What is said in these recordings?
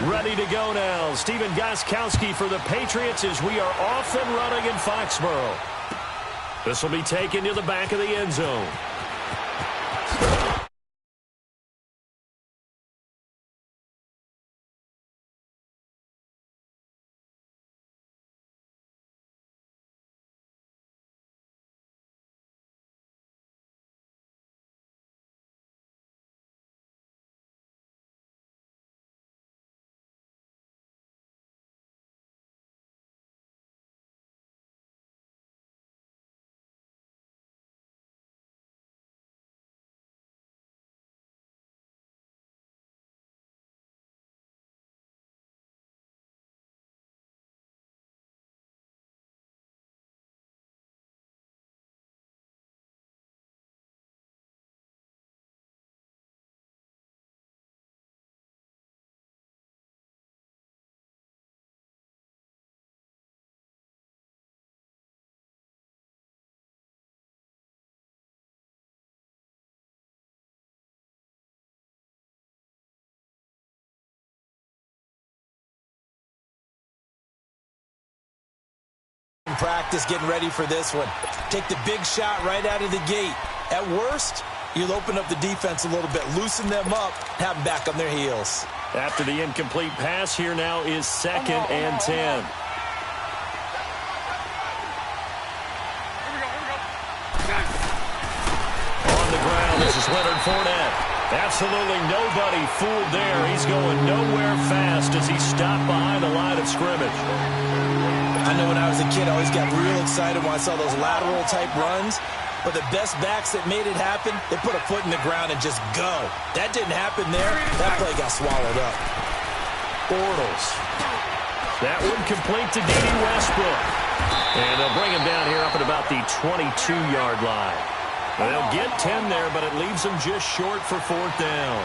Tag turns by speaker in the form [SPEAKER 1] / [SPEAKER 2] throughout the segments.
[SPEAKER 1] Ready to go now. Stephen Gostkowski for the Patriots as we are off and running in Foxborough. This will be taken to the back of the end zone.
[SPEAKER 2] Practice getting ready for this one. Take the big shot right out of the gate. At worst, you'll open up the defense a little bit, loosen them up, have them back on their heels.
[SPEAKER 1] After the incomplete pass, here now is 2nd and 10. On the ground, this is Leonard Fournette. Absolutely nobody fooled there. He's going nowhere fast as he stopped behind the line of scrimmage.
[SPEAKER 2] I know when I was a kid, I always got real excited when I saw those lateral-type runs. But the best backs that made it happen, they put a foot in the ground and just go. That didn't happen there. That play got swallowed up.
[SPEAKER 1] Bortles. That one complete to D.D. Westbrook. And they'll bring him down here up at about the 22-yard line. They'll get 10 there, but it leaves them just short for 4th down.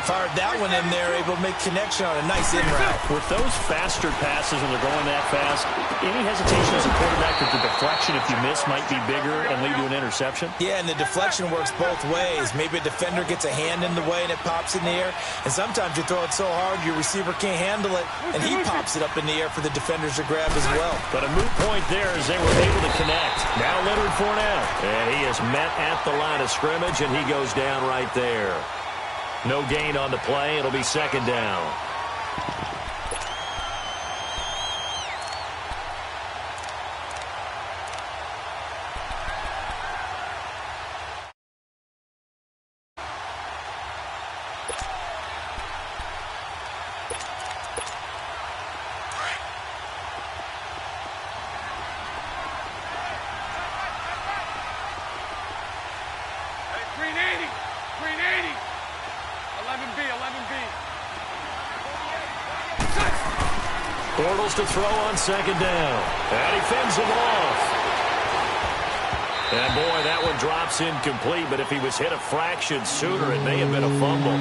[SPEAKER 2] Fired that one in there, able to make connection on a nice in route.
[SPEAKER 1] With those faster passes when they're going that fast, any hesitation as a quarterback that the deflection, if you miss, might be bigger and lead to an interception?
[SPEAKER 2] Yeah, and the deflection works both ways. Maybe a defender gets a hand in the way and it pops in the air. And sometimes you throw it so hard your receiver can't handle it, and he pops it up in the air for the defenders to grab as well.
[SPEAKER 1] But a moot point there as they were able to connect. Now Leonard Fournette. And he is met at the line of scrimmage, and he goes down right there. No gain on the play. It'll be 2nd down. Bortles to throw on 2nd down. And he fends him off. And boy, that one drops incomplete, but if he was hit a fraction sooner, it may have been a fumble.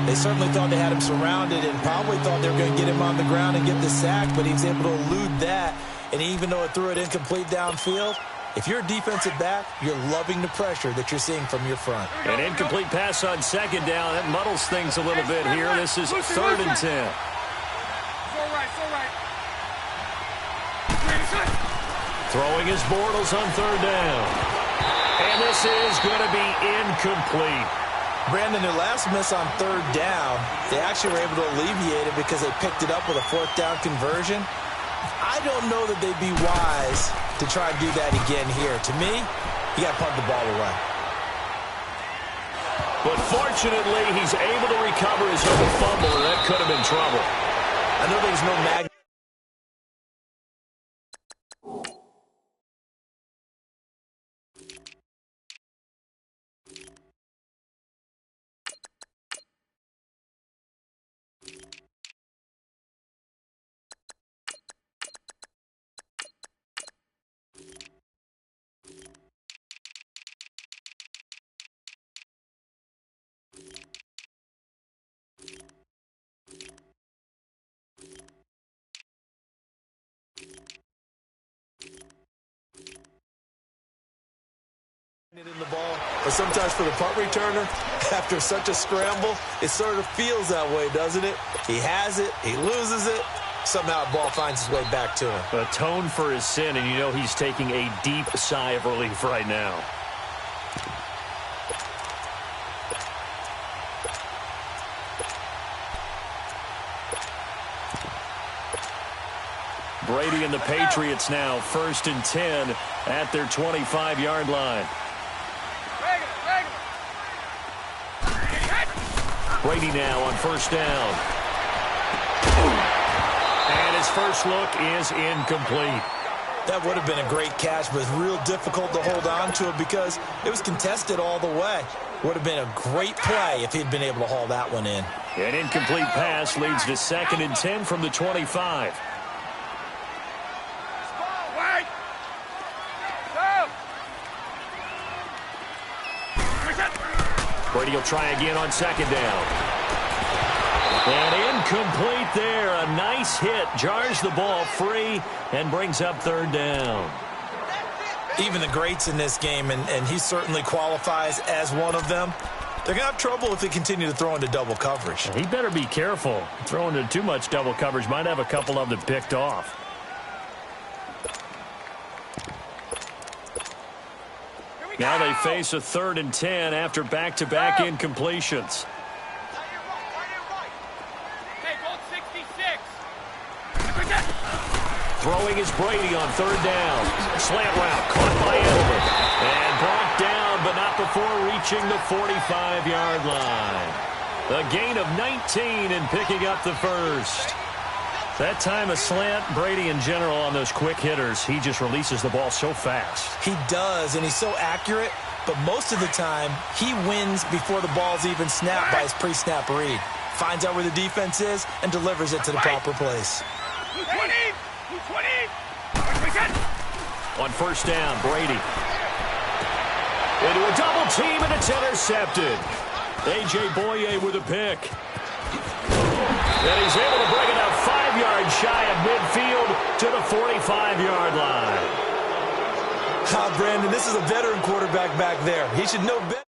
[SPEAKER 2] They certainly thought they had him surrounded and probably thought they were going to get him on the ground and get the sack, but he was able to elude that. And even though it threw it incomplete downfield, if you're a defensive back, you're loving the pressure that you're seeing from your front.
[SPEAKER 1] An incomplete pass on 2nd down. That muddles things a little bit here. This is 3rd and 10. Throwing his Bortles on 3rd down. And this is going to be incomplete.
[SPEAKER 2] Brandon, their last miss on 3rd down, they actually were able to alleviate it because they picked it up with a 4th down conversion. I don't know that they'd be wise to try and do that again here. To me, you got to punt the ball away.
[SPEAKER 1] But fortunately, he's able to recover his own fumble, and that could have been trouble.
[SPEAKER 2] I know there's no mag. In the ball, But sometimes for the punt returner, after such a scramble, it sort of feels that way, doesn't it? He has it, he loses it, somehow the ball finds its way back to him.
[SPEAKER 1] Atone for his sin, and you know he's taking a deep sigh of relief right now. Brady and the Patriots now 1st and 10 at their 25-yard line. Brady now on 1st down. And his first look is incomplete.
[SPEAKER 2] That would have been a great catch, but it's real difficult to hold on to it because it was contested all the way. Would have been a great play if he'd been able to haul that one in.
[SPEAKER 1] An incomplete pass leads to 2nd and 10 from the 25. Brady will try again on 2nd down. And incomplete there. A nice hit. Jars the ball free and brings up 3rd down.
[SPEAKER 2] Even the greats in this game, and he certainly qualifies as one of them, they're going to have trouble if they continue to throw into double coverage.
[SPEAKER 1] He better be careful. Throwing into too much double coverage might have a couple of them picked off. Now they face a 3rd and 10 after back-to-back incompletions. Throwing is Brady on 3rd down. Slant route caught by Edelman. And brought down, but not before reaching the 45-yard line. A gain of 19 and picking up the first. That time a slant, Brady in general on those quick hitters, he just releases the ball so fast.
[SPEAKER 2] He does, and he's so accurate, but most of the time he wins before the ball's even snapped by his pre-snap read. Finds out where the defense is and delivers it to the proper place.
[SPEAKER 1] On 1st down, Brady. Into a double team, and it's intercepted. A.J. Boye with a pick. And he's able to bring it up 5 yards shy of midfield to the 45-yard line.
[SPEAKER 2] Brandon, this is a veteran quarterback back there. He should know better.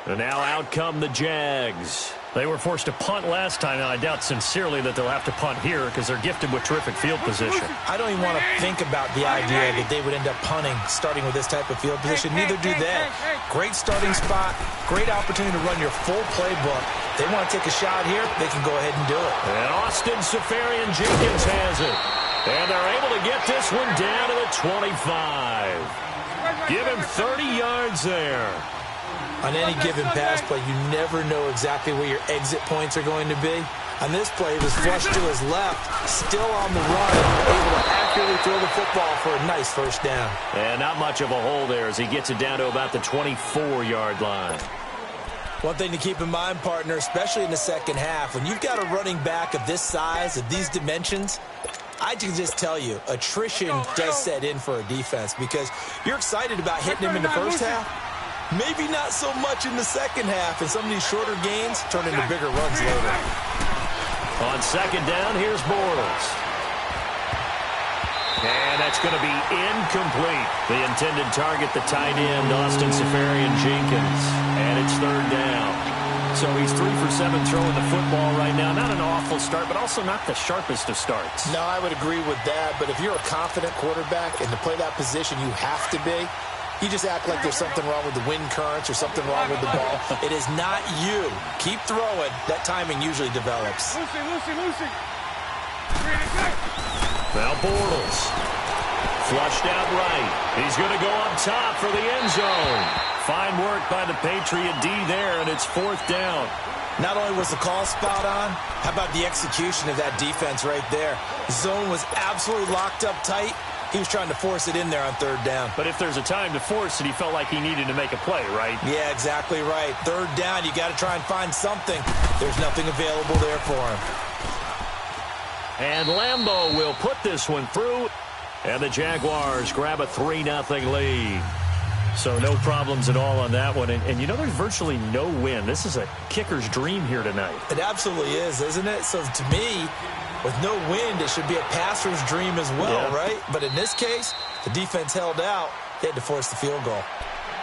[SPEAKER 1] And now out come the Jags. They were forced to punt last time, and I doubt sincerely that they'll have to punt here because they're gifted with terrific field position.
[SPEAKER 2] I don't even want to think about the idea that they would end up punting starting with this type of field position. Neither do they. Great starting spot, great opportunity to run your full playbook. They want to take a shot here, they can go ahead and do it.
[SPEAKER 1] And Austin Seferian-Jenkins has it. And they're able to get this one down to the 25. Give him 30 yards there.
[SPEAKER 2] On any given pass play, you never know exactly where your exit points are going to be. On this play, it was flushed to his left, still on the run, able to accurately throw the football for a nice 1st down.
[SPEAKER 1] And not much of a hole there as he gets it down to about the 24-yard line.
[SPEAKER 2] One thing to keep in mind, partner, especially in the second half, when you've got a running back of this size, of these dimensions, I can just tell you, attrition does set in for a defense because you're excited about hitting him in the first half. Maybe not so much in the second half, and some of these shorter gains turn into bigger runs later.
[SPEAKER 1] On 2nd down, here's Bortles. And that's going to be incomplete. The intended target, the tight end, Austin Seferian-Jenkins. And it's 3rd down. So he's 3 for 7 throwing the football right now. Not an awful start, but also not the sharpest of starts.
[SPEAKER 3] No, I would agree with that. But if you're a confident quarterback and to play that position, you have to be. You just act like there's something wrong with the wind currents or something wrong with the ball.
[SPEAKER 2] It is not you. Keep throwing. That timing usually develops.
[SPEAKER 1] Now Bortles. Flushed out right. He's going to go up top for the end zone. Fine work by the Patriot D there, and it's 4th down.
[SPEAKER 2] Not only was the call spot on, how about the execution of that defense right there? Zone was absolutely locked up tight. He was trying to force it in there on 3rd down.
[SPEAKER 1] But if there's a time to force it, he felt like he needed to make a play, right?
[SPEAKER 2] Yeah, exactly right. 3rd down, you got to try and find something. There's nothing available there for him.
[SPEAKER 1] And Lambeau will put this one through. And the Jaguars grab a 3-0 lead. So no problems at all on that one. And you know, there's virtually no wind. This is a kicker's dream here tonight.
[SPEAKER 2] It absolutely is, isn't it? So to me, with no wind, it should be a passer's dream as well, right? But in this case, the defense held out. They had to force the field goal.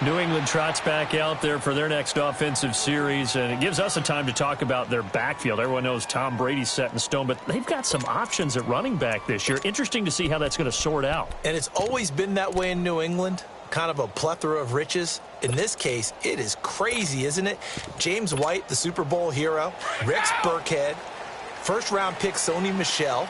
[SPEAKER 1] New England trots back out there for their next offensive series, and it gives us a time to talk about their backfield. Everyone knows Tom Brady's set in stone, but they've got some options at running back this year. Interesting to see how that's going to sort out.
[SPEAKER 2] And it's always been that way in New England, kind of a plethora of riches. In this case, it is crazy, isn't it? James White, the Super Bowl hero, Rex Burkhead, first-round pick Sony Michel.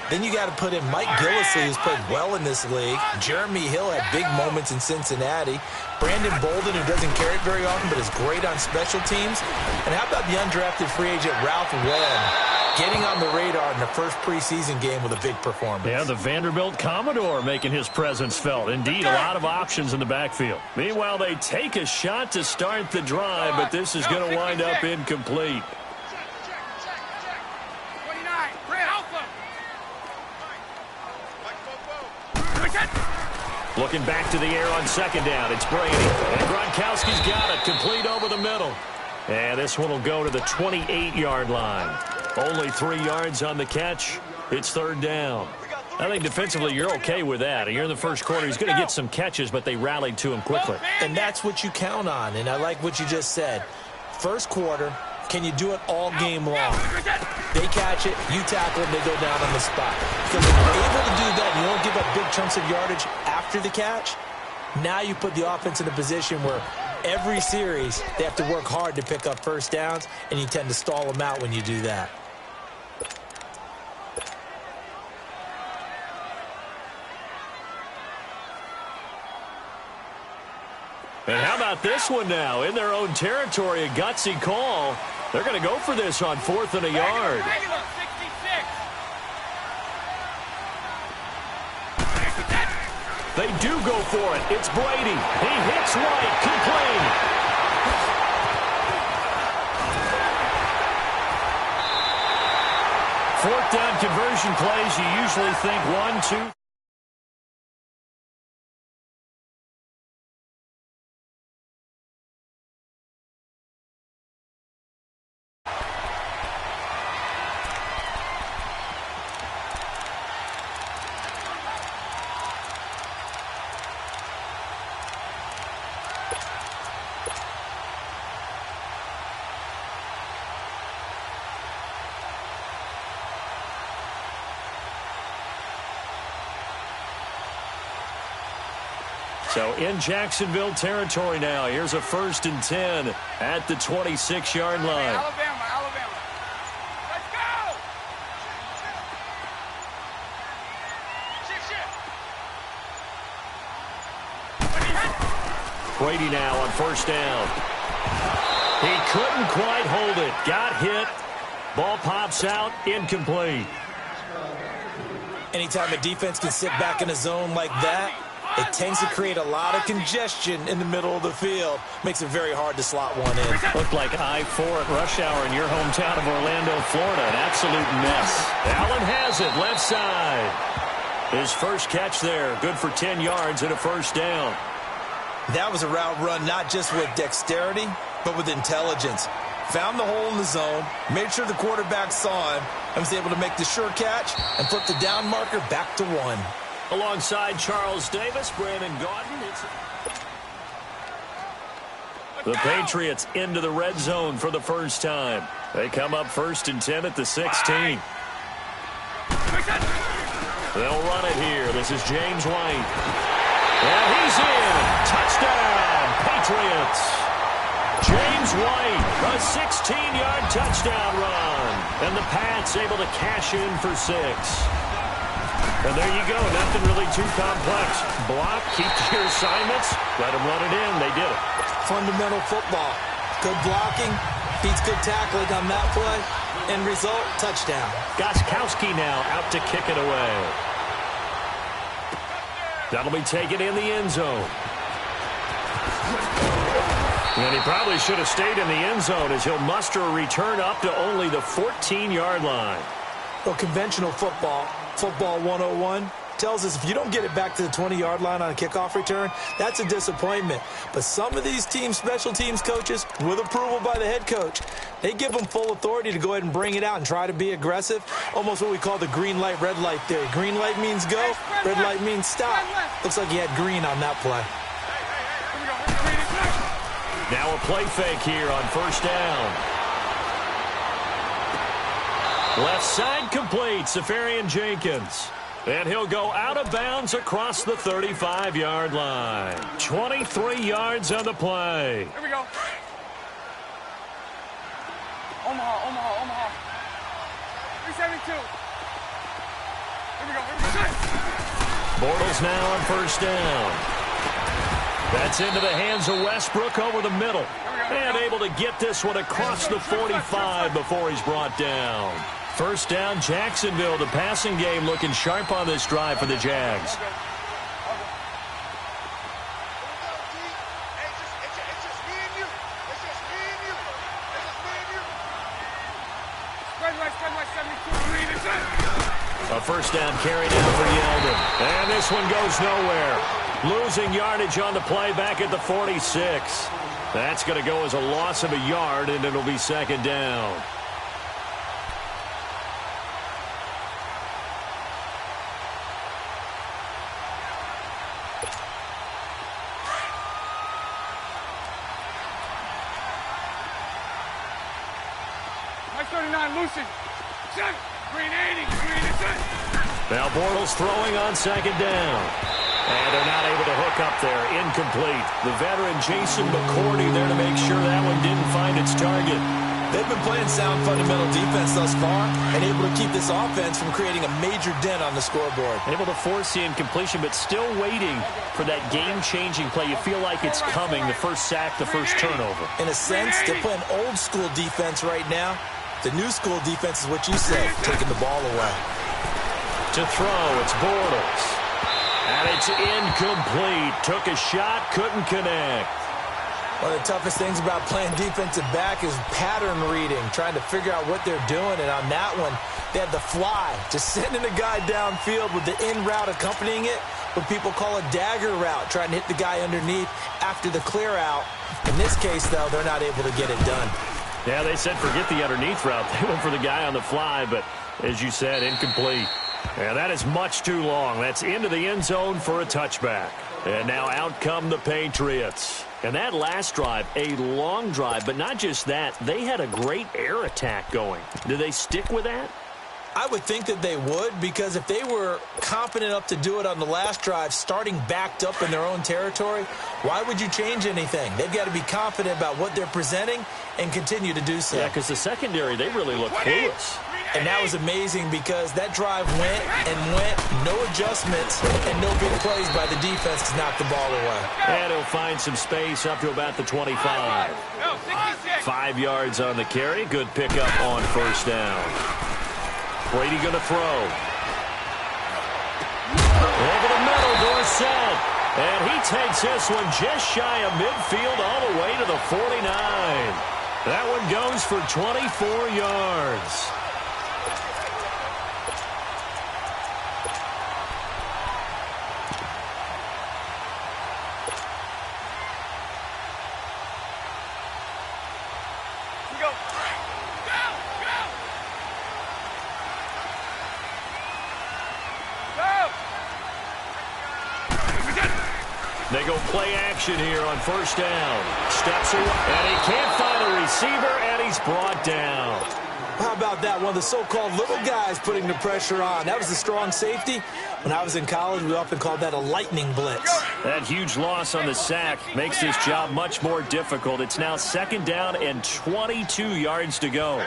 [SPEAKER 2] Then you got to put in Mike Gillislee, who's played well in this league. Jeremy Hill had big moments in Cincinnati. Brandon Bolden, who doesn't carry it very often, but is great on special teams. And how about the undrafted free agent Ralph Webb, getting on the radar in the first preseason game with a big performance?
[SPEAKER 1] Yeah, the Vanderbilt Commodore making his presence felt. Indeed, a lot of options in the backfield. Meanwhile, they take a shot to start the drive, but this is going to wind up incomplete. Looking back to the air on second down. It's Brady. And Gronkowski's got it. Complete over the middle. And this one will go to the 28-yard line. Only 3 yards on the catch. It's third down. I think defensively you're okay with that. You're in the first quarter. He's going to get some catches, but they rallied to him quickly.
[SPEAKER 2] And that's what you count on. And I like what you just said. First quarter, can you do it all game long? They catch it, you tackle them, they go down on the spot. Because if you're able to do that and you don't give up big chunks of yardage after the catch, now you put the offense in a position where every series they have to work hard to pick up first downs, and you tend to stall them out when you do that.
[SPEAKER 1] And how about this one now? In their own territory, a gutsy call. They're going to go for this on 4th and a yard. They do go for it. It's Brady. He hits White. Complete. Fourth down conversion plays, you usually think 1, 2. So in Jacksonville territory now. Here's a 1st and 10 at the 26-yard line.
[SPEAKER 4] Alabama. Let's go!
[SPEAKER 1] Brady now on 1st down. He couldn't quite hold it. Got hit. Ball pops out. Incomplete.
[SPEAKER 2] Anytime a defense can sit back in a zone like that, it tends to create a lot of congestion in the middle of the field. Makes it very hard to slot one in.
[SPEAKER 1] Looked like I-4 at rush hour in your hometown of Orlando, Florida. An absolute mess. Allen has it, left side. His first catch there. Good for 10 yards and a 1st down.
[SPEAKER 2] That was a route run not just with dexterity, but with intelligence. Found the hole in the zone, made sure the quarterback saw him, and was able to make the sure catch and flip the down marker back to 1.
[SPEAKER 1] Alongside Charles Davis, Brandon Gaudin. The Patriots into the red zone for the first time. They come up 1st and 10 at the 16. They'll run it here. This is James White. And he's in. Touchdown, Patriots. James White, a 16-yard touchdown run. And the Pats able to cash in for 6. And there you go. Nothing really too complex. Block, keep your assignments, let them run it in. They did it.
[SPEAKER 2] Fundamental football. Good blocking, beats good tackling on that play. End result, touchdown.
[SPEAKER 1] Gostkowski now out to kick it away. That'll be taken in the end zone. And he probably should have stayed in the end zone as he'll muster a return up to only the 14-yard line.
[SPEAKER 2] Well, conventional football 101, tells us if you don't get it back to the 20-yard line on a kickoff return, that's a disappointment. But some of these special teams coaches, with approval by the head coach, they give them full authority to go ahead and bring it out and try to be aggressive, almost what we call the green light, red light theory. Green light means go, red light means stop. Looks like he had green on that play.
[SPEAKER 1] Now a play fake here on first down. Left side complete, Safarian Jenkins. And he'll go out of bounds across the 35-yard line. 23 yards on the play.
[SPEAKER 4] Here we go. Omaha. 372. Here we go.
[SPEAKER 1] Bortles now on first down. That's into the hands of Westbrook over the middle. And able to get this one across the 45 before he's brought down. First down, Jacksonville. The passing game looking sharp on this drive for the Jags. A first down carry down for Yeldon. And this one goes nowhere. Losing yardage on the play back at the 46. That's going to go as a loss of a yard, and it'll be second down. Now Bortles throwing on second down. And they're not able to hook up there. Incomplete. The veteran Jason McCourty there to make sure that one didn't find its target.
[SPEAKER 2] They've been playing sound fundamental defense thus far and able to keep this offense from creating a major dent on the scoreboard.
[SPEAKER 1] Able to force the incompletion, but still waiting for that game-changing play. You feel like it's coming, the first sack, the first turnover.
[SPEAKER 2] In a sense, they're playing old-school defense right now. The new school defense is what you say, taking the ball away.
[SPEAKER 1] To throw, it's Bortles. And it's incomplete. Took a shot, couldn't connect.
[SPEAKER 2] One of the toughest things about playing defensive back is pattern reading, trying to figure out what they're doing. And on that one, they had the fly, just sending a guy downfield with the in route accompanying it, what people call a dagger route, trying to hit the guy underneath after the clear out. In this case, though, they're not able to get it done.
[SPEAKER 1] Yeah, they said forget the underneath route. They went for the guy on the fly, but as you said, incomplete. And that is much too long. That's into the end zone for a touchback. And now out come the Patriots. And that last drive, a long drive, but not just that. They had a great air attack going. Do they stick with that?
[SPEAKER 2] I would think that they would, because if they were confident enough to do it on the last drive, starting backed up in their own territory, why would you change anything? They've got to be confident about what they're presenting and continue to do so.
[SPEAKER 1] Yeah, because the secondary, they really look clueless.
[SPEAKER 2] And that was amazing because that drive went and went, no adjustments, and no big plays by the defense to knock the ball away.
[SPEAKER 1] And he'll find some space up to about the 25. 5 yards on the carry. Good pickup on first down. Brady going to throw. Over the middle, Dorsett. And he takes this one just shy of midfield all the way to the 49. That one goes for 24 yards. They go play action here on first down. Steps away, and he can't find a receiver, and he's brought down.
[SPEAKER 2] How about that? One of the so-called little guys putting the pressure on. That was the strong safety. When I was in college, we often called that a lightning blitz.
[SPEAKER 1] That huge loss on the sack makes this job much more difficult. It's now second down and 22 yards to go.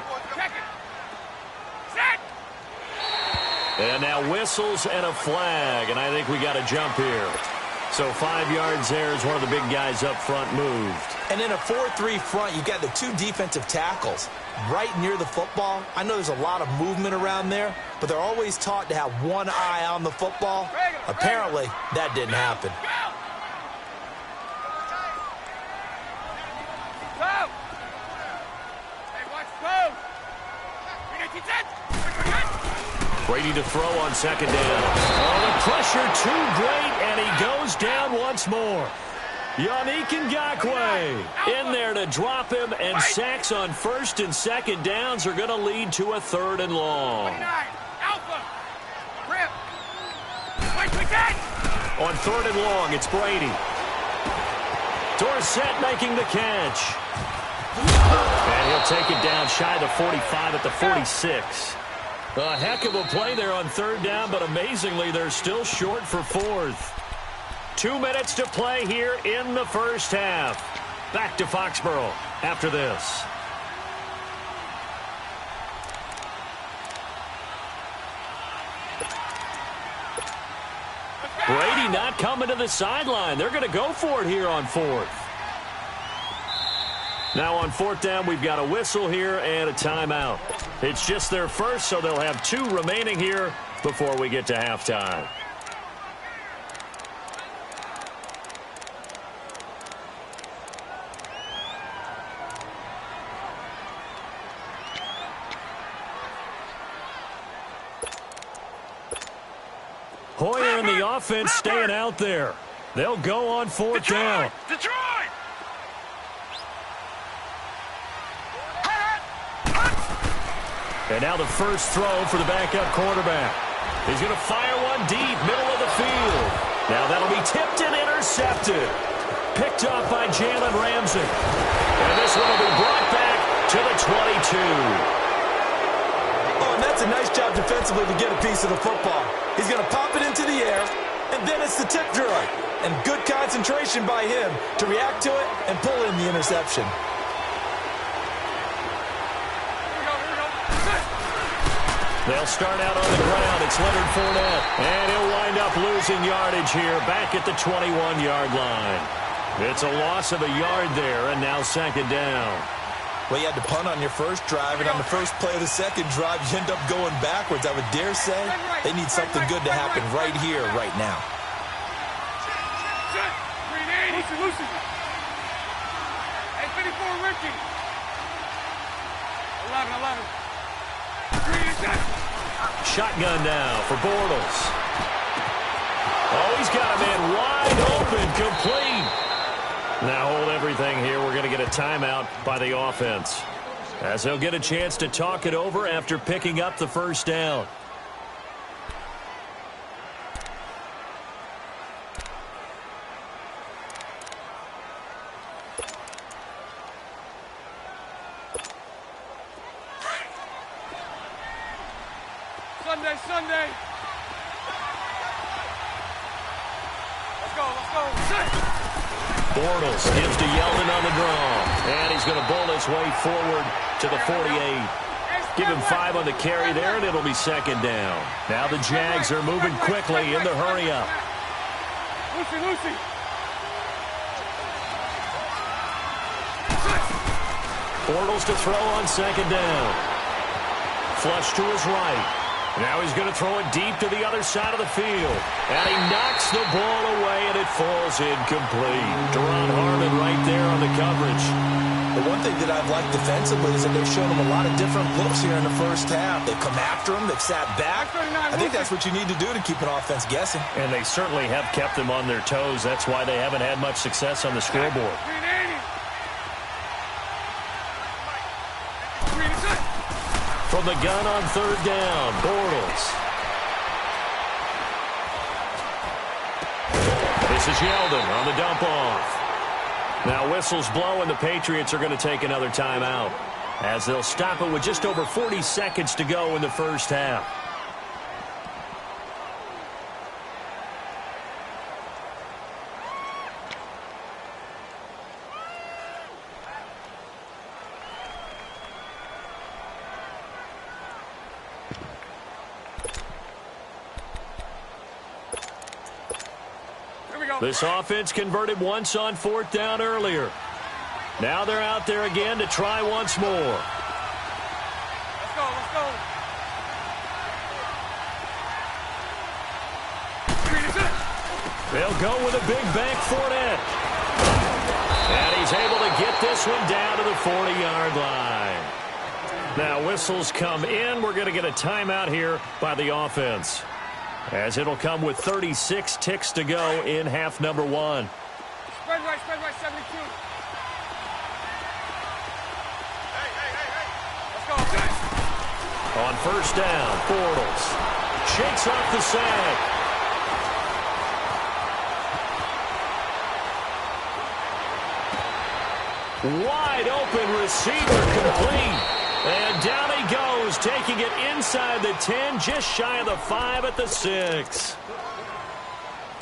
[SPEAKER 1] And now whistles and a flag, and I think we got a jump here. So 5 yards there as one of the big guys up front moved.
[SPEAKER 2] And in a 4-3 front, you got the two defensive tackles right near the football. I know there's a lot of movement around there, but they're always taught to have one eye on the football. Apparently, that didn't happen.
[SPEAKER 1] Brady to throw on second down. Oh, the pressure too great, and he goes down once more. Yannick Ngakoue in there to drop him, and sacks on first and second downs are going to lead to a third and long.
[SPEAKER 4] Alpha. Rip.
[SPEAKER 1] On third and long, it's Brady. Dorsett making the catch. And he'll take it down shy of the 45 at the 46. A heck of a play there on third down, but amazingly, they're still short for fourth. 2 minutes to play here in the first half. Back to Foxborough after this. Brady not coming to the sideline. They're going to go for it here on fourth. Now on fourth down, we've got a whistle here and a timeout. It's just their first, so they'll have 2 remaining here before we get to halftime. Hoyer and the offense staying out there. They'll go on fourth down.
[SPEAKER 4] Detroit!
[SPEAKER 1] And now the first throw for the backup quarterback. He's going to fire one deep, middle of the field. Now that'll be tipped and intercepted. Picked off by Jalen Ramsey. And this one will be brought back to the 22.
[SPEAKER 2] Oh, and that's a nice job defensively to get a piece of the football. He's going to pop it into the air, and then it's the tip drill. And good concentration by him to react to it and pull in the interception.
[SPEAKER 1] They'll start out on the ground. It's Leonard Fournette. And he'll wind up losing yardage here back at the 21-yard line. It's a loss of a yard there, and now second down.
[SPEAKER 2] Well, you had to punt on your first drive, and on the first play of the second drive, you end up going backwards. I would dare say they need something good to happen right here, right now.
[SPEAKER 4] Lucy. Hey, 54, Ricky. 11.
[SPEAKER 1] Shotgun now for Bortles. Oh, he's got a man wide open, complete. Now hold everything here. We're going to get a timeout by the offense, as they'll get a chance to talk it over after picking up the first down.
[SPEAKER 4] Sunday. Let's go.
[SPEAKER 1] Bortles gives to Yeldon on the draw. And he's going to bowl his way forward to the 48. Give him 5 on the carry there, and it'll be second down. Now the Jags are moving quickly in the hurry-up.
[SPEAKER 4] Lucy.
[SPEAKER 1] Bortles to throw on second down. Flush to his right. Now he's going to throw it deep to the other side of the field. And he knocks the ball away, and it falls incomplete. Deron Harmon right there on the coverage.
[SPEAKER 2] The one thing that I've liked defensively is that they've shown him a lot of different looks here in the first half. They've come after him. They've sat back. I think that's what you need to do to keep an offense guessing.
[SPEAKER 1] And they certainly have kept them on their toes. That's why they haven't had much success on the scoreboard. From the gun on third down, Bortles. This is Yeldon on the dump off. Now whistles blow, and the Patriots are going to take another timeout, as they'll stop it with just over 40 seconds to go in the first half. This offense converted once on fourth down earlier. Now they're out there again to try once more.
[SPEAKER 4] Let's go.
[SPEAKER 1] They'll go with a big bank Fournette. And he's able to get this one down to the 40-yard line. Now whistles come in. We're going to get a timeout here by the offense, as it'll come with 36 ticks to go in half number one.
[SPEAKER 4] Spread right, 72. Let's go.
[SPEAKER 1] On first down, Bortles shakes off the sack. Wide open receiver complete. And down he goes, taking it inside the 10, just shy of the 5 at the 6.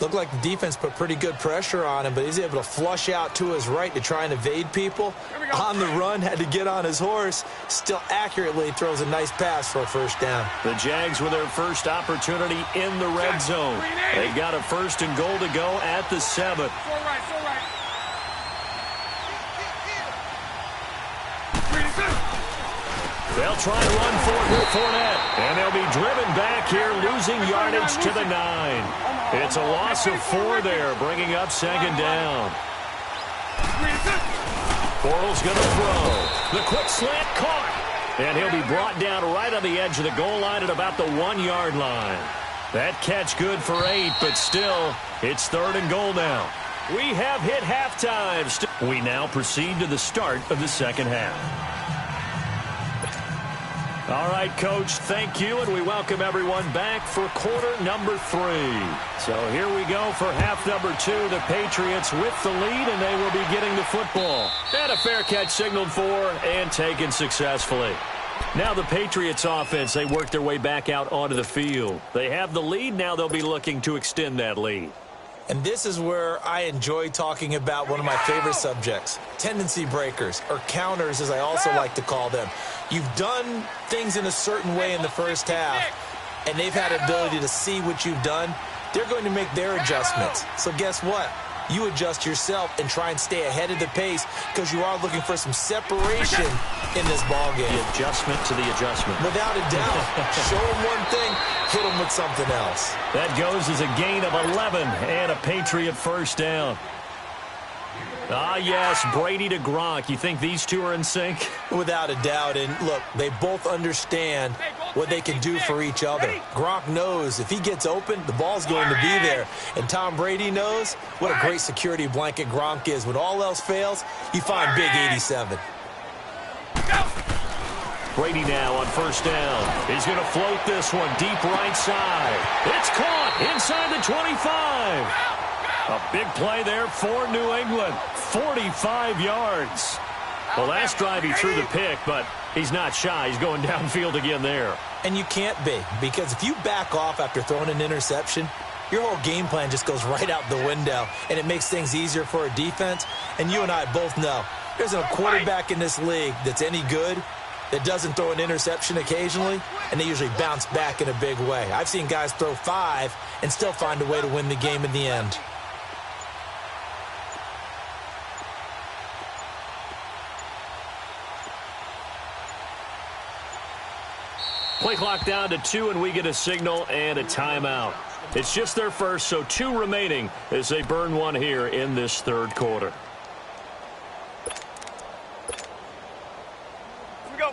[SPEAKER 2] Looked like the defense put pretty good pressure on him, but he's able to flush out to his right to try and evade people. On the run, had to get on his horse. Still accurately throws a nice pass for a first down.
[SPEAKER 1] The Jags with their first opportunity in the red zone. They've got a first and goal to go at the 7.
[SPEAKER 4] So right.
[SPEAKER 1] They'll try and run for it with Fournette. And they'll be driven back here, losing yardage to the 9. It's a loss of 4 there, bringing up second down. Bortles going to throw. The quick slant caught. And he'll be brought down right on the edge of the goal line at about the 1-yard line. That catch good for 8, but still, it's third and goal now. We have hit halftime. We now proceed to the start of the second half. All right, Coach, thank you, and we welcome everyone back for quarter number 3. So here we go for half number 2. The Patriots with the lead, and they will be getting the football. And a fair catch signaled for and taken successfully. Now the Patriots offense, they work their way back out onto the field. They have the lead. Now they'll be looking to extend that lead.
[SPEAKER 2] And this is where I enjoy talking about one of my favorite subjects, tendency breakers, or counters as I also like to call them. You've done things in a certain way in the first half, and they've had ability to see what you've done. They're going to make their adjustments. So guess what? You adjust yourself and try and stay ahead of the pace because you are looking for some separation in this ballgame.
[SPEAKER 1] The adjustment to the adjustment.
[SPEAKER 2] Without a doubt. Show them one thing, hit them with something else.
[SPEAKER 1] That goes as a gain of 11 and a Patriot first down. Ah, yes, Brady to Gronk. You think these two are in sync?
[SPEAKER 2] Without a doubt. And look, they both understand what they can do for each other. Gronk knows if he gets open, the ball's going to be there. And Tom Brady knows what a great security blanket Gronk is. When all else fails, you find Big 87.
[SPEAKER 1] Brady now on first down. He's going to float this one deep right side. It's caught inside the 25. A big play there for New England. 45 yards. The last drive he threw the pick, but he's not shy. He's going downfield again there.
[SPEAKER 2] And you can't be, because if you back off after throwing an interception, your whole game plan just goes right out the window, and it makes things easier for a defense. And you and I both know there's a quarterback in this league that's any good that doesn't throw an interception occasionally, and they usually bounce back in a big way. I've seen guys throw 5 and still find a way to win the game in the end.
[SPEAKER 1] Play clock down to 2, and we get a signal and a timeout. It's just their first, so 2 remaining as they burn one here in this third quarter.
[SPEAKER 4] Here we go.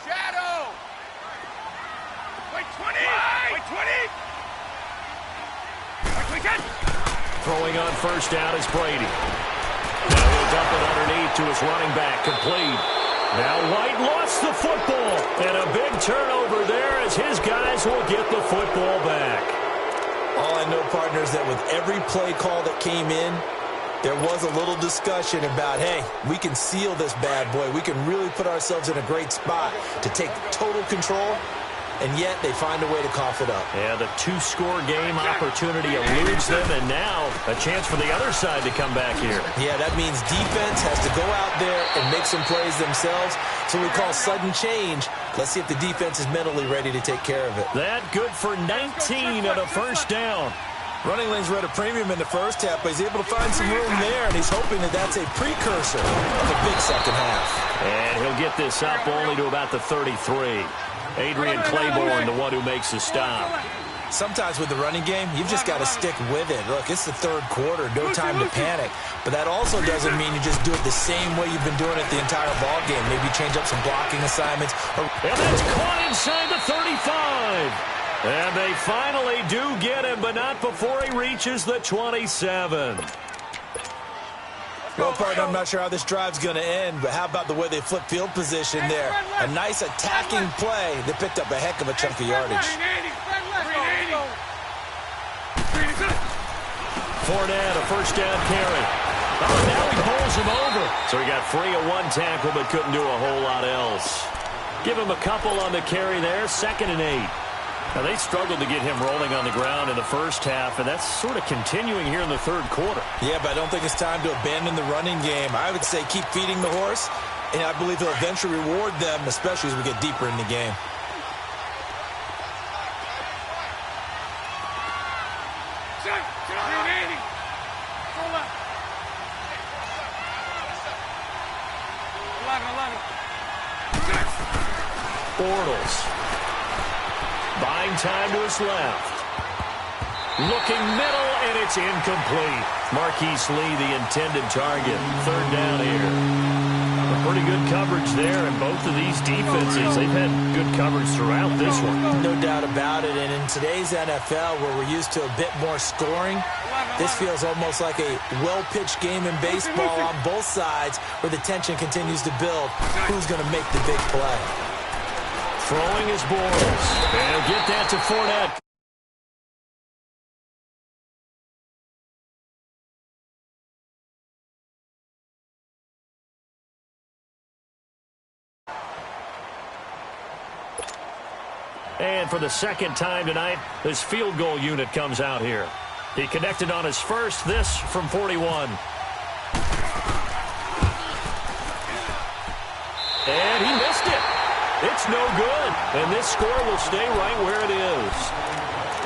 [SPEAKER 4] Shadow. Wait 20. Wait 20. Wait 10.
[SPEAKER 1] Throwing on first down is Brady. Now he'll dump it underneath to his running back, complete. Now White lost the football, and a big turnover there as his guys will get the football back.
[SPEAKER 2] All I know, partners, that with every play call that came in, there was a little discussion about, hey, we can seal this bad boy. We can really put ourselves in a great spot to take total control, and yet they find a way to cough it up.
[SPEAKER 1] Yeah, the 2-score game opportunity eludes them, and now a chance for the other side to come back here.
[SPEAKER 2] Yeah, that means defense has to go out there and make some plays themselves. So we call sudden change. Let's see if the defense is mentally ready to take care of it.
[SPEAKER 1] That good for 19 and a first down.
[SPEAKER 2] Running lanes were at a premium in the first half, but he's able to find some room there, and he's hoping that that's a precursor of a big second half.
[SPEAKER 1] And he'll get this up only to about the 33. Adrian Claiborne, the one who makes the stop.
[SPEAKER 2] Sometimes with the running game, you've just got to stick with it. Look, it's the third quarter, no time to panic. But that also doesn't mean you just do it the same way you've been doing it the entire ball game. Maybe change up some blocking assignments.
[SPEAKER 1] And that's caught inside the 35. And they finally do get him, but not before he reaches the 27.
[SPEAKER 2] Well, partner, I'm not sure how this drive's going to end, but how about the way they flip field position there? A nice attacking play that picked up a heck of a chunk of yardage.
[SPEAKER 1] Fournette, a first down carry. Oh, now he pulls him over. So he got free of one tackle, but couldn't do a whole lot else. Give him a couple on the carry there, 2nd and 8. Now, they struggled to get him rolling on the ground in the first half, and that's sort of continuing here in the third quarter.
[SPEAKER 2] Yeah, but I don't think it's time to abandon the running game. I would say keep feeding the horse, and I believe he'll eventually reward them, especially as we get deeper in the game.
[SPEAKER 1] Bortles. Buying time to his left. Looking middle, and it's incomplete. Marquise Lee, the intended target. 3rd down here. A pretty good coverage there, and both of these defenses, they've had good coverage throughout this one.
[SPEAKER 2] No doubt about it, and in today's NFL, where we're used to a bit more scoring, this feels almost like a well-pitched game in baseball on both sides, where the tension continues to build. Who's going to make the big play?
[SPEAKER 1] Throwing his Bortles. And he'll get that to Fournette. And for the second time tonight, this field goal unit comes out here. He connected on his first, this from 41. And he missed it. It's no good. And this score will stay right where it is.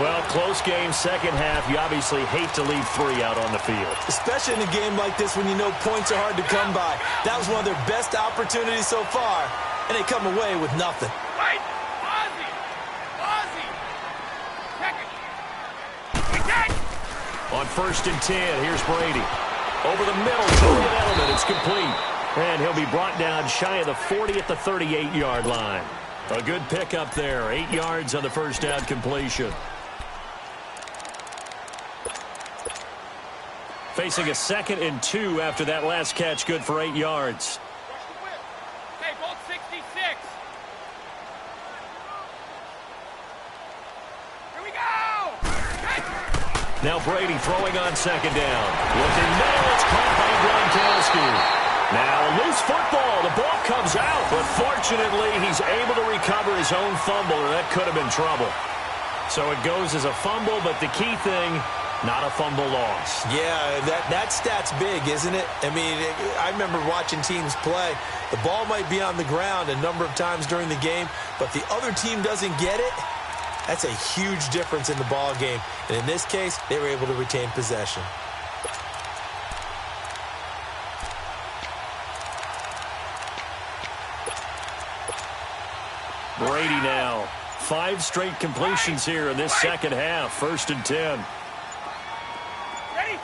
[SPEAKER 1] Well, close game, second half. You obviously hate to leave 3 out on the field.
[SPEAKER 2] Especially in a game like this when you know points are hard to come by. That was one of their best opportunities so far, and they come away with nothing.
[SPEAKER 4] Wait!
[SPEAKER 1] On 1st and 10, here's Brady. Over the middle, Julian Edelman. It's complete. And he'll be brought down shy of the 40 at the 38-yard line. A good pickup there. 8 yards on the first down completion. Facing a 2nd and 2 after that last catch. Good for 8 yards.
[SPEAKER 4] Hey, Bolt 66. Here we go.
[SPEAKER 1] Now Brady throwing on 2nd down. Looking middle. It's caught by Gronkowski. Now a loose football. The ball comes out, but fortunately he's able to recover his own fumble, or that could have been trouble. So it goes as a fumble, but the key thing, not a fumble loss.
[SPEAKER 2] Yeah, that stat's big, isn't it? I mean, I remember watching teams play. The ball might be on the ground a number of times during the game, but the other team doesn't get it. That's a huge difference in the ball game. And in this case, they were able to retain possession.
[SPEAKER 1] Brady now. 5 straight completions here in this second half. 1st and 10.
[SPEAKER 4] Ready?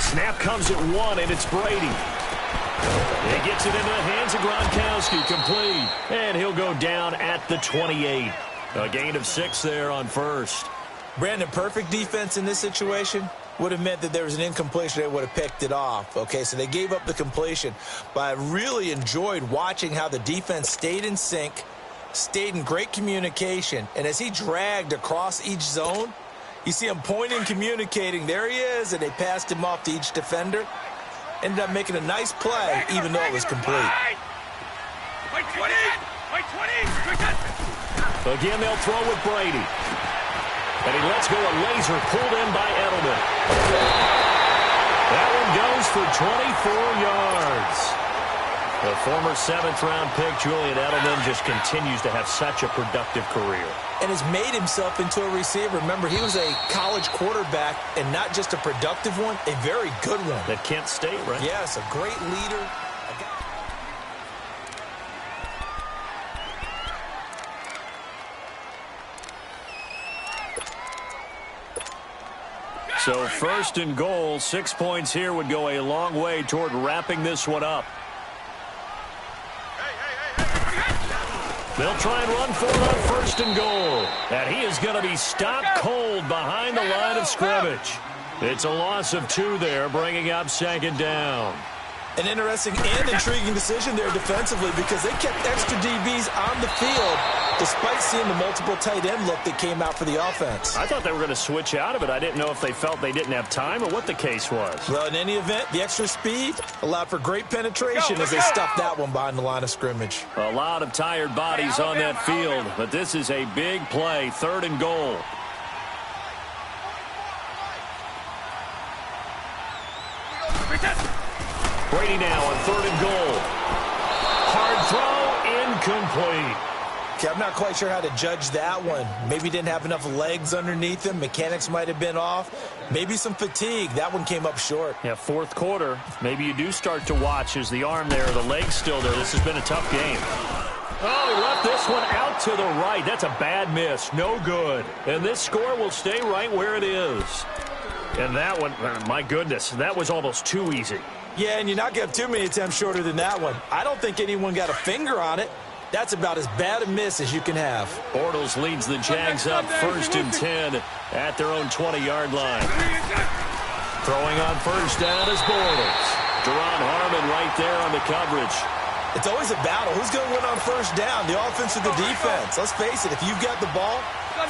[SPEAKER 1] Snap comes at 1, and it's Brady. He gets it into the hands of Gronkowski. Complete. And he'll go down at the 28. A gain of 6 there on 1st.
[SPEAKER 2] Brandon, perfect defense in this situation would have meant that there was an incompletion. They would have picked it off. Okay, so they gave up the completion. But I really enjoyed watching how the defense stayed in sync, stayed in great communication. And as he dragged across each zone, you see him pointing, communicating. There he is, and they passed him off to each defender. Ended up making a nice play, even though it was complete.
[SPEAKER 4] Wait 20! Wait 20!
[SPEAKER 1] Again, they'll throw with Brady. And he lets go a laser pulled in by Edelman. That one goes for 24 yards. The former 7th-round pick, Julian Edelman, just continues to have such a productive career.
[SPEAKER 2] And has made himself into a receiver. Remember, he was a college quarterback, and not just a productive one, a very good one.
[SPEAKER 1] At Kent State, right?
[SPEAKER 2] Yes, a great leader.
[SPEAKER 1] So first and goal, 6 points here would go a long way toward wrapping this one up. They'll try and run for it on first and goal. And he is going to be stopped cold behind the line of scrimmage. It's a loss of 2 there, bringing up second down.
[SPEAKER 2] An interesting and intriguing decision there defensively because they kept extra DBs on the field despite seeing the multiple tight end look that came out for the offense.
[SPEAKER 1] I thought they were going to switch out of it. I didn't know if they felt they didn't have time or what the case was.
[SPEAKER 2] Well, in any event, the extra speed allowed for great penetration as they stuffed that one behind the line of scrimmage.
[SPEAKER 1] A lot of tired bodies on that field, but this is a big play, third and goal. Brady now on third and goal. Hard throw, incomplete.
[SPEAKER 2] Okay, I'm not quite sure how to judge that one. Maybe didn't have enough legs underneath him. Mechanics might have been off. Maybe some fatigue. That one came up short.
[SPEAKER 1] Yeah, fourth quarter. Maybe you do start to watch as the arm there, the leg's still there. This has been a tough game. Oh, he left this one out to the right. That's a bad miss. No good. And this score will stay right where it is. And that one, my goodness, that was almost too easy.
[SPEAKER 2] Yeah, and you're not going to have too many attempts shorter than that one. I don't think anyone got a finger on it. That's about as bad a miss as you can have.
[SPEAKER 1] Bortles leads the Jags up first and 10 at their own 20-yard line. Throwing on first down is Bortles. Deron Harmon right there on the coverage.
[SPEAKER 2] It's always a battle. Who's going to win on first down, the offense or the defense? Let's face it, if you've got the ball,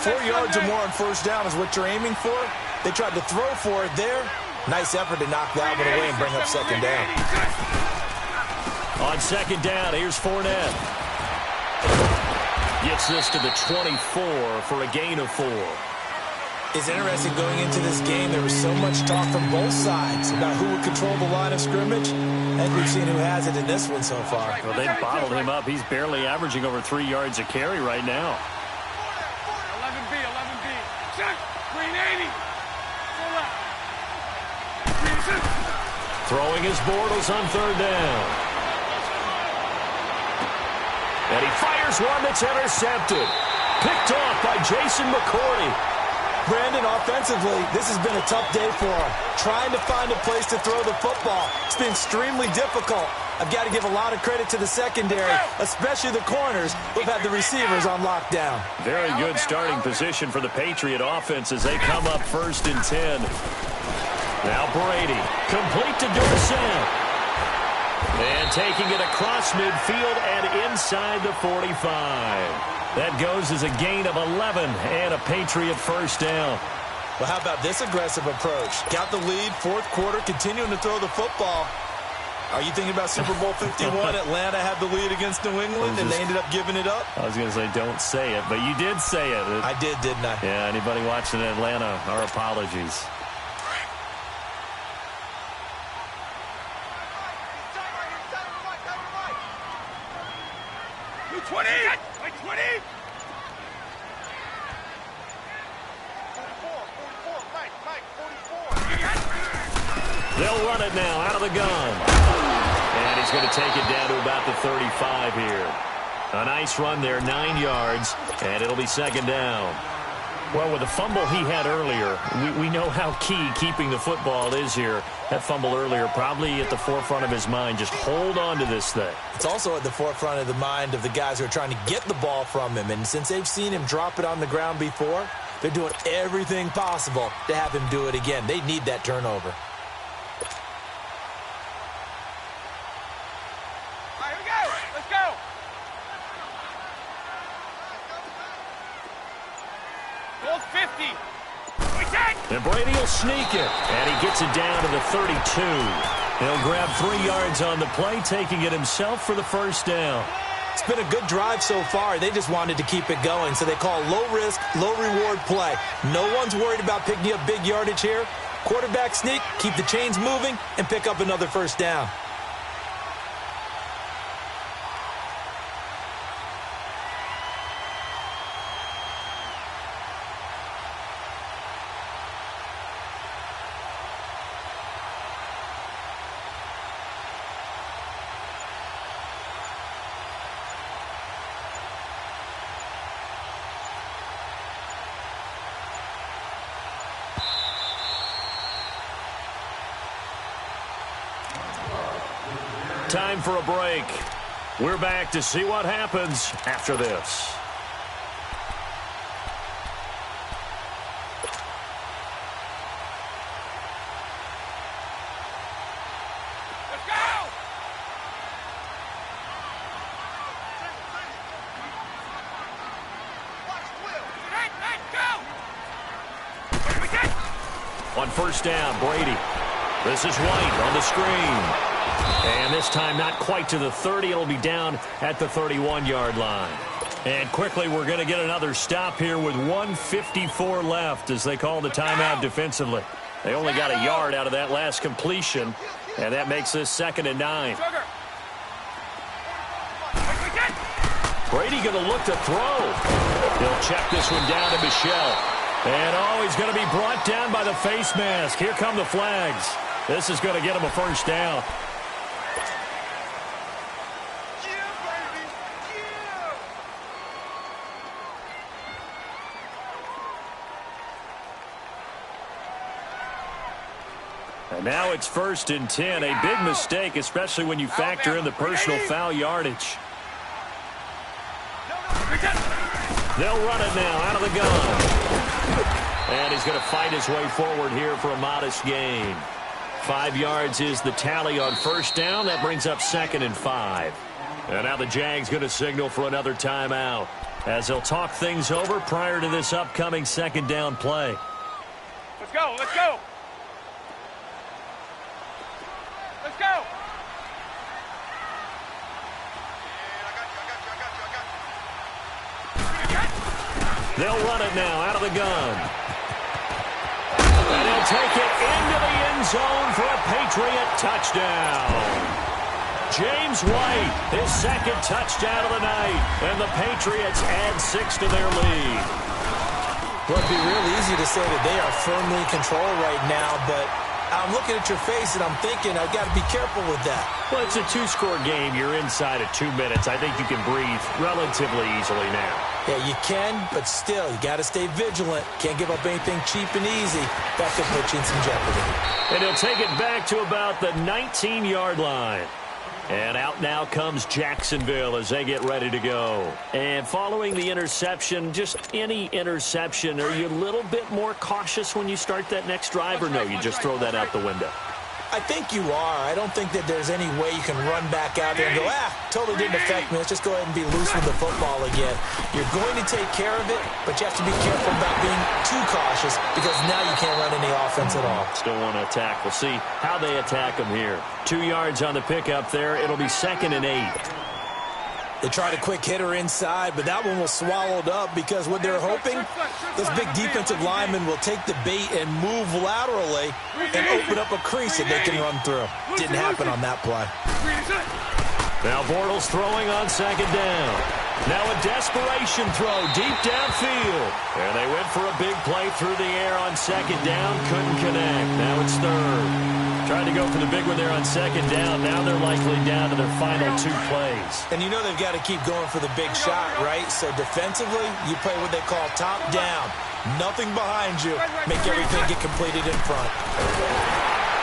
[SPEAKER 2] 4 yards or more on first down is what you're aiming for. They tried to throw for it there. Nice effort to knock that one away and bring up second down.
[SPEAKER 1] On second down, here's Fournette. Gets this to the 24 for a gain of 4.
[SPEAKER 2] It's interesting going into this game. There was so much talk from both sides about who would control the line of scrimmage. And we've seen who has it in this one so far.
[SPEAKER 1] Well, they've bottled him up. He's barely averaging over 3 yards a carry right now.
[SPEAKER 4] 11B, 11B. Check. Green 80. Full left.
[SPEAKER 1] Throwing his Bortles on third down. And he fires one that's intercepted. Picked off by Jason McCourty.
[SPEAKER 2] Brandon, offensively, this has been a tough day for him. Trying to find a place to throw the football. It's been extremely difficult. I've got to give a lot of credit to the secondary, especially the corners who've had the receivers on lockdown.
[SPEAKER 1] Very good starting position for the Patriot offense as they come up first and 10. Now Brady, complete to Dorsett. And taking it across midfield and inside the 45. That goes as a gain of 11 and a Patriot first down.
[SPEAKER 2] Well, how about this aggressive approach? Got the lead, fourth quarter, continuing to throw the football. Are you thinking about Super Bowl 51? Atlanta had the lead against New England, and they ended up giving it up?
[SPEAKER 1] I was going to say, don't say it, but you did say it.
[SPEAKER 2] I did, didn't I?
[SPEAKER 1] Yeah, anybody watching Atlanta, our apologies. They'll run it now out of the gun. And he's going to take it down to about the 35 here. A nice run there, 9 yards, and it'll be second down. Well, with the fumble he had earlier, we know how key keeping the football is here. That fumble earlier probably at the forefront of his mind. Just hold on to this thing.
[SPEAKER 2] It's also at the forefront of the mind of the guys who are trying to get the ball from him. And since they've seen him drop it on the ground before, they're doing everything possible to have him do it again. They need that turnover.
[SPEAKER 4] All right, here we go. Let's go. Goal 50.
[SPEAKER 1] And Brady will sneak it. And he gets it down to the 32. He'll grab 3 yards on the play, taking it himself for the first down.
[SPEAKER 2] It's been a good drive so far. They just wanted to keep it going, so they call low-risk, low-reward play. No one's worried about picking up big yardage here. Quarterback sneak, keep the chains moving, and pick up another first down.
[SPEAKER 1] Time for a break. We're back to see what happens after this.
[SPEAKER 4] Let's go! Go!
[SPEAKER 1] On first down, Brady. This is White on the screen. And this time not quite to the 30. It'll be down at the 31-yard line. And quickly we're going to get another stop here with 1:54 left as they call the timeout defensively. They only got a yard out of that last completion, and that makes this 2nd and 9. Brady going to look to throw. He'll check this one down to Michel. And, he's going to be brought down by the face mask. Here come the flags. This is going to get him a first down. And now it's 1st and 10. A big mistake, especially when you factor in the personal foul yardage. They'll run it now out of the gun. And he's going to fight his way forward here for a modest gain. 5 yards is the tally on first down. That brings up 2nd and 5. And now the Jags going to signal for another timeout as they'll talk things over prior to this upcoming 2nd down play.
[SPEAKER 4] Let's go, let's go. Let's go.
[SPEAKER 1] They'll run it now out of the gun. And he'll take it into the end zone for a Patriot touchdown. James White, his 2nd touchdown of the night. And the Patriots add 6 to their lead.
[SPEAKER 2] Well, it'd be real easy to say that they are firmly in control right now, but I'm looking at your face and I'm thinking I've got to be careful with that.
[SPEAKER 1] Well, it's a 2-score game. You're inside of 2 minutes. I think you can breathe relatively easily now.
[SPEAKER 2] Yeah, you can, but still, you got to stay vigilant. Can't give up anything cheap and easy. That could put you in some jeopardy.
[SPEAKER 1] And he'll take it back to about the 19-yard line. And out now comes Jacksonville as they get ready to go. And following the interception, just any interception, are you a little bit more cautious when you start that next drive, or no, you just throw that out the window?
[SPEAKER 2] I think you are. I don't think that there's any way you can run back out there and go, totally didn't affect me. Let's just go ahead and be loose with the football again. You're going to take care of it, but you have to be careful about being too cautious because now you can't run any offense at all.
[SPEAKER 1] Still want to attack. We'll see how they attack them here. 2 yards on the pickup there. It'll be 2nd and 8.
[SPEAKER 2] They tried a quick hitter inside, but that one was swallowed up because what they're hoping, those big defensive linemen will take the bait and move laterally and open up a crease that they can run through. Didn't happen on that play.
[SPEAKER 1] Now Bortles throwing on 2nd down. Now a desperation throw deep downfield. And they went for a big play through the air on 2nd down. Couldn't connect. Now it's 3rd. Trying to go for the big one there on 2nd down. Now they're likely down to their final 2 plays.
[SPEAKER 2] And you know they've got to keep going for the big shot, right? So defensively, you play what they call top down. Nothing behind you. Make everything get completed in front.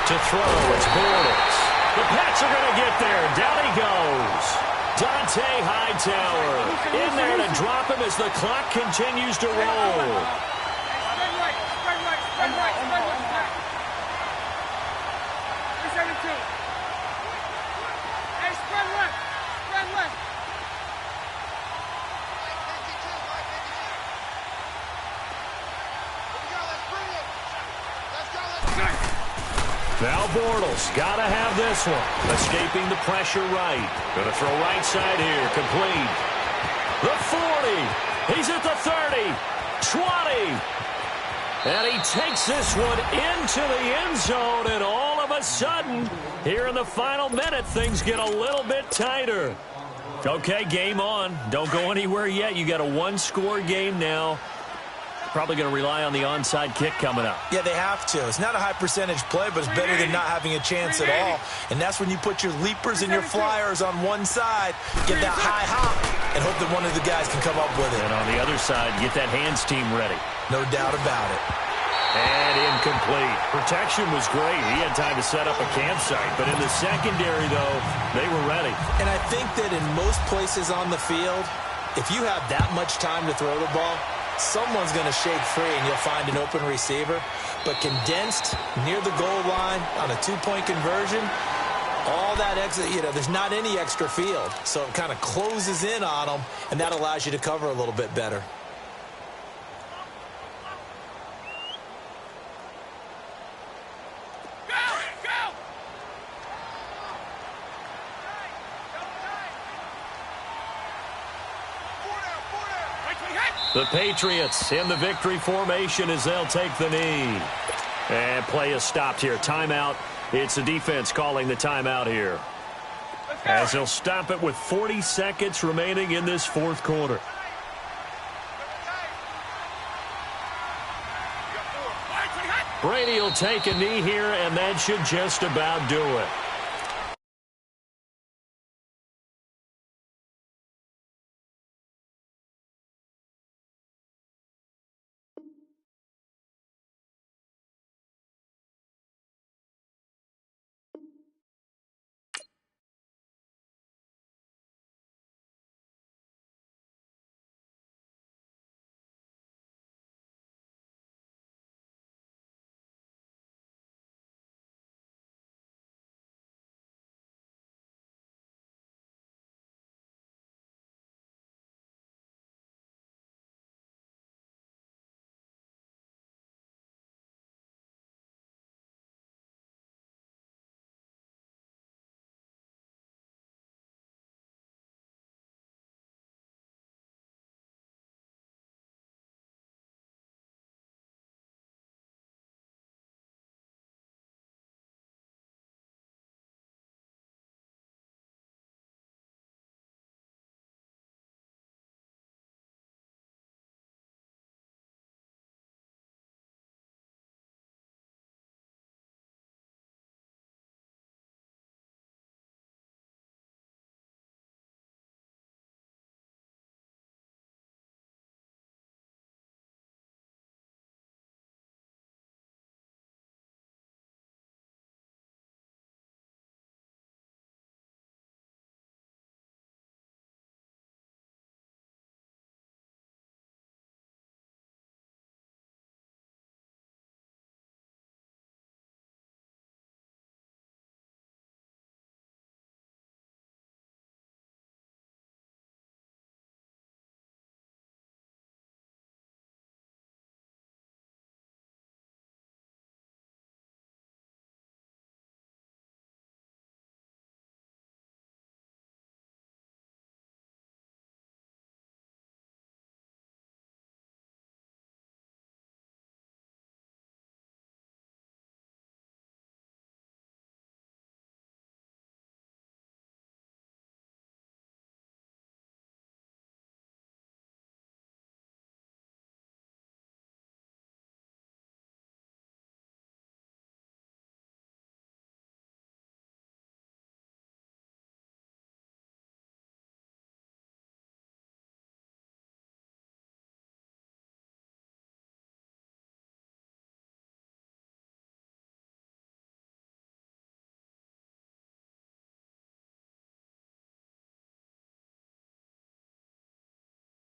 [SPEAKER 1] To throw, it's Bortles. The Pats are going to get there. Down he goes. Dante Hightower in there to drop him as the clock continues to roll.
[SPEAKER 4] Spread right, spread right, spread right, spread right. 372. Hey, spread left, spread left.
[SPEAKER 1] Now Bortles, got to have this one. Escaping the pressure right. Going to throw right side here, complete. The 40. He's at the 30. 20. And he takes this one into the end zone, and all of a sudden, here in the final minute, things get a little bit tighter. Okay, game on. Don't go anywhere yet. You got a 1-score game now. Probably going to rely on the onside kick coming up.
[SPEAKER 2] Yeah, they have to. It's not a high percentage play, but it's better than not having a chance at all. And that's when you put your leapers and your flyers on one side, get that high hop, and hope that one of the guys can come up with it.
[SPEAKER 1] And on the other side, get that hands team ready.
[SPEAKER 2] No doubt about it.
[SPEAKER 1] And incomplete. Protection was great. He had time to set up a campsite. But in the secondary, though, they were ready.
[SPEAKER 2] And I think that in most places on the field, if you have that much time to throw the ball, someone's going to shake free and you'll find an open receiver. But condensed near the goal line on a two-point conversion, all that extra, there's not any extra field. So it kind of closes in on them, and that allows you to cover a little bit better.
[SPEAKER 1] The Patriots in the victory formation as they'll take the knee. And play is stopped here. Timeout. It's the defense calling the timeout here. As they'll stop it with 40 seconds remaining in this fourth quarter. Brady will take a knee here, and that should just about do it.